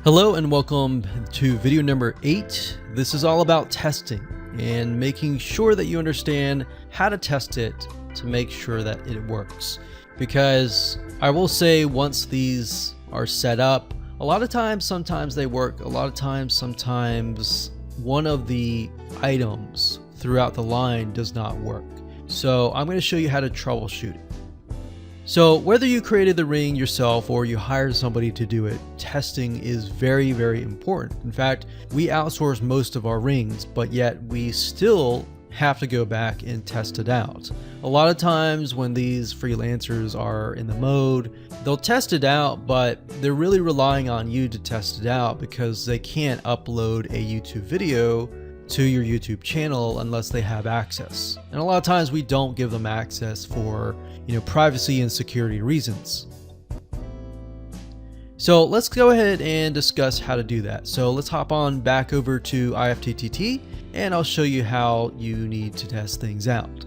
Hello and welcome to video number 8. This is all about testing and making sure that you understand how to test it to make sure that it works. Because I will say, once these are set up, a lot of times, sometimes they work. A lot of times, sometimes one of the items throughout the line does not work. So I'm going to show you how to troubleshoot it. So whether you created the ring yourself or you hired somebody to do it, testing is very, very important. In fact, we outsource most of our rings, but yet we still have to go back and test it out. A lot of times when these freelancers are in the mode, they'll test it out, but they're really relying on you to test it out because they can't upload a YouTube video to your YouTube channel unless they have access. And a lot of times we don't give them access for, privacy and security reasons. So let's go ahead and discuss how to do that. So let's hop on back over to IFTTT and I'll show you how you need to test things out.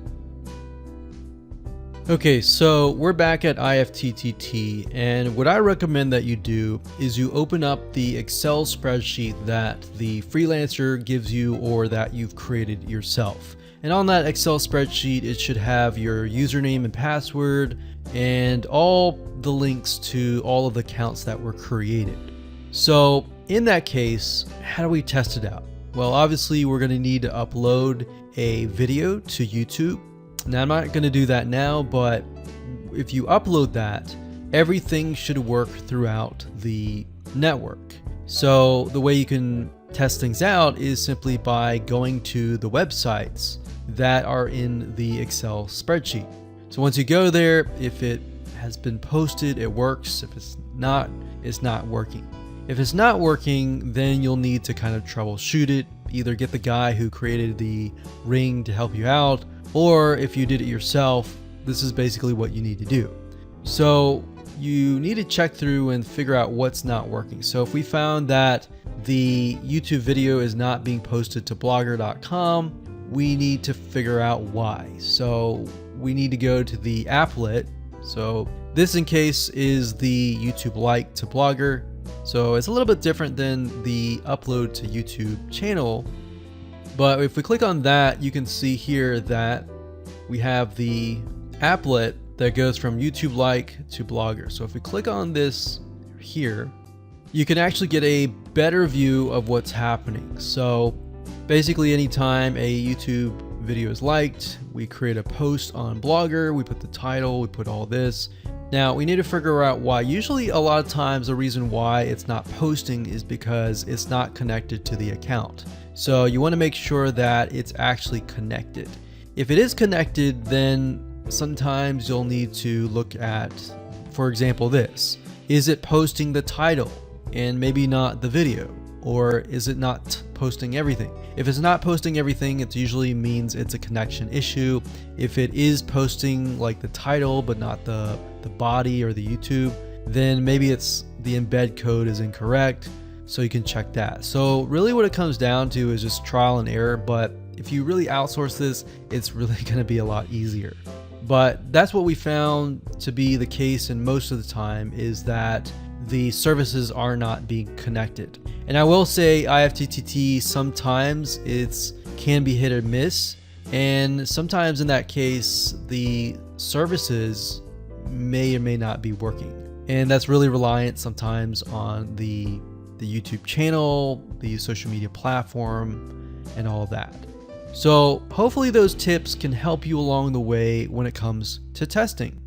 Okay, so we're back at IFTTT, and what I recommend that you do is you open up the Excel spreadsheet that the freelancer gives you or that you've created yourself. And on that Excel spreadsheet, it should have your username and password and all the links to all of the accounts that were created. So in that case, how do we test it out? Well, obviously we're going to need to upload a video to YouTube. Now, I'm not going to do that now, but if you upload that, everything should work throughout the network. So the way you can test things out is simply by going to the websites that are in the Excel spreadsheet. So once you go there, if it has been posted, it works. If it's not working. If it's not working, then you'll need to kind of troubleshoot it. Either get the guy who created the ring to help you out, or if you did it yourself, this is basically what you need to do. So you need to check through and figure out what's not working. So if we found that the YouTube video is not being posted to blogger.com, we need to figure out why. So we need to go to the applet. So this in case is the YouTube like to Blogger. So it's a little bit different than the upload to YouTube channel. But if we click on that, you can see here that we have the applet that goes from YouTube like to Blogger. So if we click on this here, you can actually get a better view of what's happening. So basically, anytime a YouTube video is liked, we create a post on Blogger, we put the title, we put all this. Now we need to figure out why. Usually a lot of times the reason why it's not posting is because it's not connected to the account. So you want to make sure that it's actually connected. If it is connected, then sometimes you'll need to look at, for example, this. Is it posting the title and maybe not the video? Or is it not posting everything? If it's not posting everything, it usually means it's a connection issue. If it is posting like the title but not the body or the YouTube, then maybe it's the embed code is incorrect. So you can check that. So really what it comes down to is just trial and error, but if you really outsource this, it's really going to be a lot easier. But that's what we found to be the case, and most of the time is that the services are not being connected. And I will say IFTTT, sometimes it can be hit or miss, and sometimes in that case the services may or may not be working, and that's really reliant sometimes on the YouTube channel, the social media platform, and all of that. So hopefully those tips can help you along the way when it comes to testing.